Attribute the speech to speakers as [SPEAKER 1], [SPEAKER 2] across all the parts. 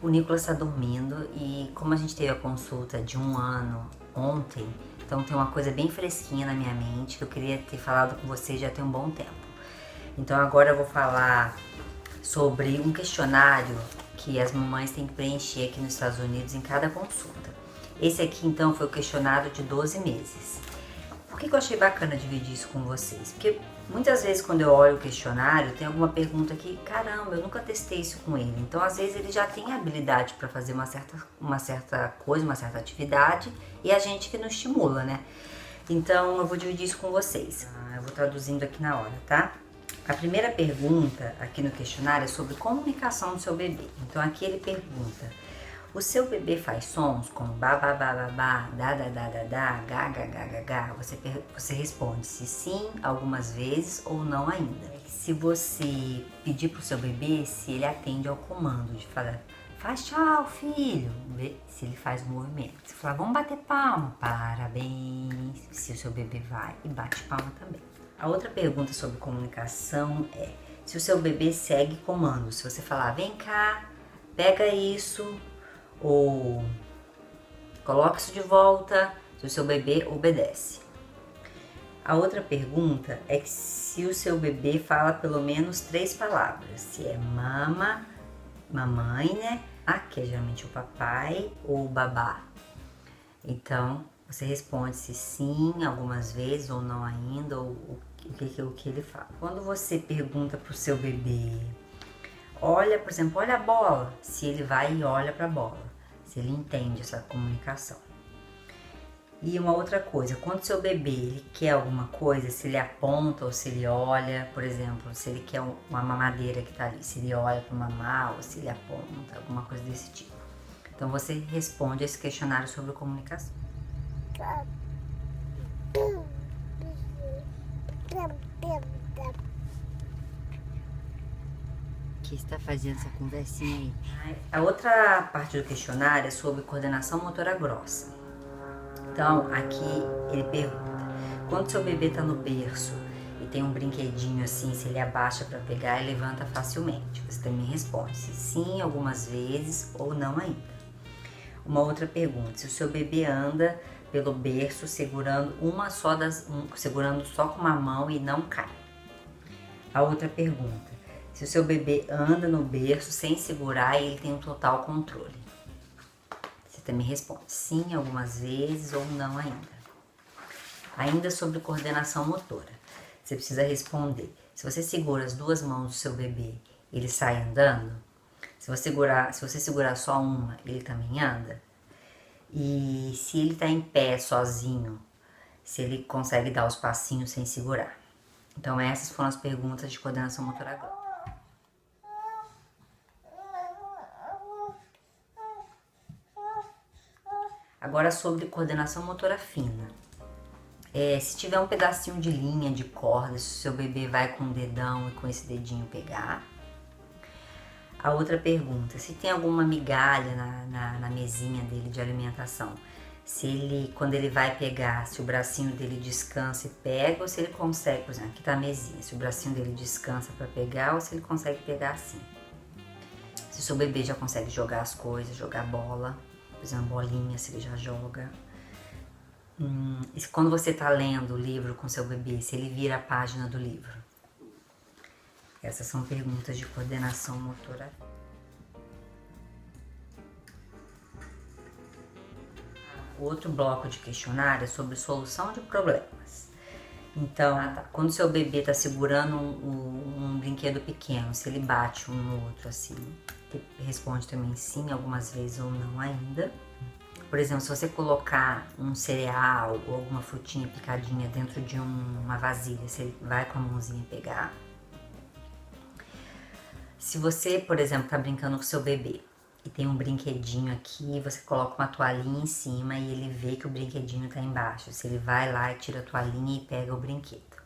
[SPEAKER 1] O Nicolas está dormindo e como a gente teve a consulta de 1 ano ontem, então tem uma coisa bem fresquinha na minha mente que eu queria ter falado com vocês já tem um bom tempo. Então agora eu vou falar sobre um questionário que as mamães têm que preencher aqui nos Estados Unidos em cada consulta. Esse aqui então foi o questionário de 12 meses. Por que eu achei bacana dividir isso com vocês? Porque muitas vezes quando eu olho o questionário tem alguma pergunta que, caramba, eu nunca testei isso com ele. Então às vezes ele já tem a habilidade para fazer uma certa coisa, uma certa atividade e a gente que não estimula, né? Então eu vou dividir isso com vocês. Eu vou traduzindo aqui na hora, tá? A primeira pergunta aqui no questionário é sobre comunicação do seu bebê. Então aqui ele pergunta: o seu bebê faz sons como babá, babá, da, ga, ga, ga, ga, ga? Você responde se sim algumas vezes ou não ainda. Se você pedir pro seu bebê se ele atende ao comando de falar faz tchau, filho, vê se ele faz o movimento. Se falar vamos bater palma, parabéns, se o seu bebê vai e bate palma também. A outra pergunta sobre comunicação é se o seu bebê segue comandos. Se você falar vem cá, pega isso, ou coloque isso de volta, se o seu bebê obedece. A outra pergunta é que se o seu bebê fala pelo menos 3 palavras, se é mama, mamãe, né? Que é geralmente o papai, ou babá. Então, você responde se sim algumas vezes ou não ainda, ou o que ele fala. Quando você pergunta pro seu bebê, olha, por exemplo, olha a bola, se ele vai e olha para a bola, se ele entende essa comunicação. E uma outra coisa, quando seu bebê ele quer alguma coisa, se ele aponta ou se ele olha, por exemplo, se ele quer uma mamadeira que tá ali, se ele olha para mamar ou se ele aponta, alguma coisa desse tipo. Então você responde esse questionário sobre comunicação. Que está fazendo essa conversinha aí. A outra parte do questionário é sobre coordenação motora grossa. Então, aqui ele pergunta: quando seu bebê está no berço e tem um brinquedinho assim, se ele abaixa para pegar e levanta facilmente? Você também responde se sim algumas vezes ou não ainda. Uma outra pergunta: se o seu bebê anda pelo berço segurando segurando só com uma mão e não cai? A outra pergunta: se o seu bebê anda no berço sem segurar e ele tem um total controle? Você também responde sim algumas vezes ou não ainda. Ainda sobre coordenação motora, você precisa responder: se você segura as 2 mãos do seu bebê, ele sai andando? Se você segurar só uma, ele também anda? E se ele está em pé sozinho, se ele consegue dar os passinhos sem segurar? Então essas foram as perguntas de coordenação motora grossa. Agora sobre coordenação motora fina. Se tiver um pedacinho de linha, de corda, se o seu bebê vai com o dedão e com esse dedinho pegar. A outra pergunta: se tem alguma migalha na mesinha dele de alimentação, se ele, quando ele vai pegar, se o bracinho dele descansa e pega, ou se ele consegue, por exemplo, aqui tá a mesinha, se o bracinho dele descansa para pegar, ou se ele consegue pegar assim. Se o seu bebê já consegue jogar as coisas, jogar bola, por exemplo, bolinha, se ele já joga. E quando você tá lendo o livro com seu bebê, se ele vira a página do livro. Essas são perguntas de coordenação motora. O outro bloco de questionário é sobre solução de problemas. Então, quando seu bebê está segurando um brinquedo pequeno, se ele bate um no outro assim, responde também sim algumas vezes ou não ainda. Por exemplo, se você colocar um cereal ou alguma frutinha picadinha dentro de uma vasilha, se ele vai com a mãozinha pegar. Se você, por exemplo, está brincando com seu bebê e tem um brinquedinho aqui, você coloca uma toalhinha em cima e ele vê que o brinquedinho está embaixo. Se ele vai lá e tira a toalhinha e pega o brinquedo.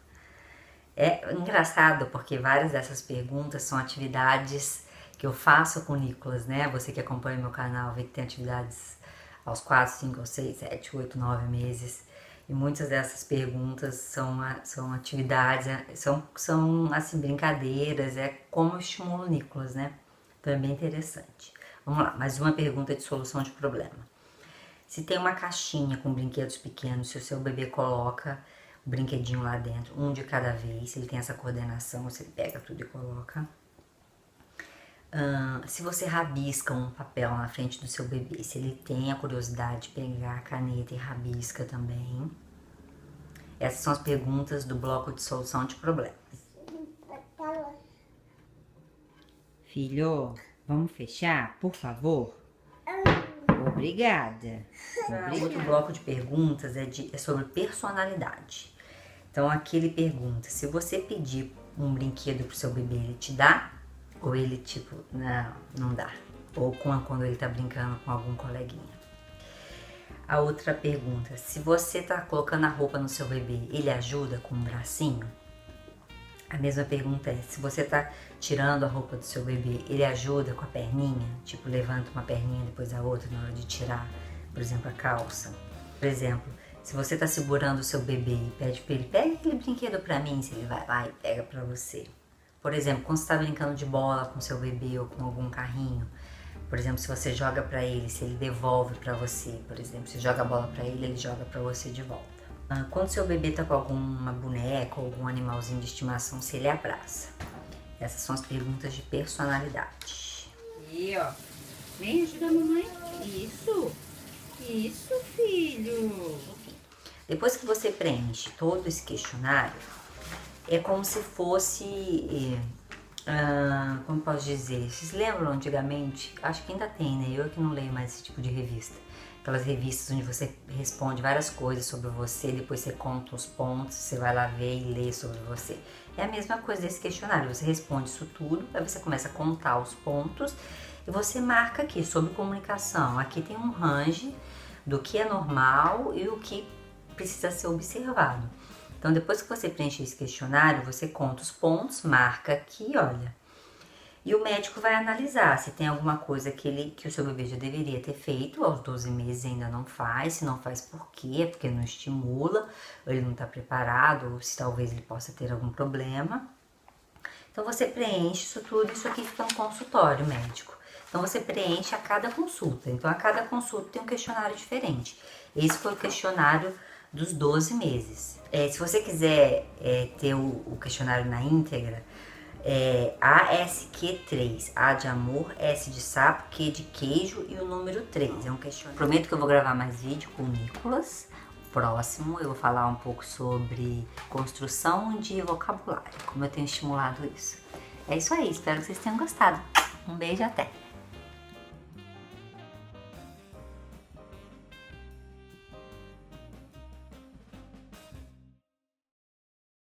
[SPEAKER 1] É engraçado porque várias dessas perguntas são atividades que eu faço com o Nicolas, né? Você que acompanha meu canal vê que tem atividades aos 4, 5, 6, 7, 8, 9 meses. E muitas dessas perguntas são atividades, são assim, brincadeiras, é como eu estimulo o Nicolas, né? Então é bem interessante. Vamos lá, mais uma pergunta de solução de problema. Se tem uma caixinha com brinquedos pequenos, se o seu bebê coloca o brinquedinho lá dentro, um de cada vez, se ele tem essa coordenação, você pega tudo e coloca. Se você rabisca um papel na frente do seu bebê, se ele tem a curiosidade de pegar a caneta e rabisca também. Essas são as perguntas do bloco de solução de problemas.
[SPEAKER 2] Filho, vamos fechar, por favor? Obrigada.
[SPEAKER 1] Outro bloco de perguntas é sobre personalidade. Então aqui ele pergunta, se você pedir um brinquedo pro seu bebê, ele te dá? Ou ele tipo, não dá? Ou quando ele tá brincando com algum coleguinha. A outra pergunta, se você tá colocando a roupa no seu bebê, ele ajuda com o bracinho? A mesma pergunta é, se você tá tirando a roupa do seu bebê, ele ajuda com a perninha? Tipo, levanta uma perninha depois a outra na hora de tirar, por exemplo, a calça. Por exemplo, se você tá segurando o seu bebê e pede pra ele, pega aquele brinquedo pra mim, se ele vai lá e pega pra você. Por exemplo, quando você tá brincando de bola com seu bebê ou com algum carrinho, por exemplo, se você joga pra ele, se ele devolve pra você, por exemplo, se joga a bola pra ele, ele joga pra você de volta. Quando seu bebê tá com alguma boneca ou algum animalzinho de estimação, se ele abraça. Essas são as perguntas de personalidade.
[SPEAKER 2] E ó, vem ajudar a mamãe. Isso, filho.
[SPEAKER 1] Depois que você preenche todo esse questionário, é como se fosse, como posso dizer, vocês lembram antigamente? Acho que ainda tem, né? Eu que não leio mais esse tipo de revista. Aquelas revistas onde você responde várias coisas sobre você, depois você conta os pontos, você vai lá ver e lê sobre você. É a mesma coisa desse questionário, você responde isso tudo, aí você começa a contar os pontos e você marca aqui sobre comunicação. Aqui tem um range do que é normal e o que precisa ser observado. Então, depois que você preenche esse questionário, você conta os pontos, marca aqui, olha. E o médico vai analisar se tem alguma coisa que o seu bebê já deveria ter feito, aos 12 meses ainda não faz, se não faz por quê? É porque não estimula, ou ele não está preparado, ou se talvez ele possa ter algum problema. Então você preenche isso tudo, isso aqui fica no consultório médico. Então você preenche a cada consulta, então a cada consulta tem um questionário diferente. Esse foi o questionário dos 12 meses. Se você quiser ter o questionário na íntegra, ASQ3, A de amor, S de sapo, Q de queijo e o número 3. É um questionário. Prometo que eu vou gravar mais vídeo com o Nicolas. Próximo eu vou falar um pouco sobre construção de vocabulário, como eu tenho estimulado isso. É isso aí, espero que vocês tenham gostado. Um beijo e até!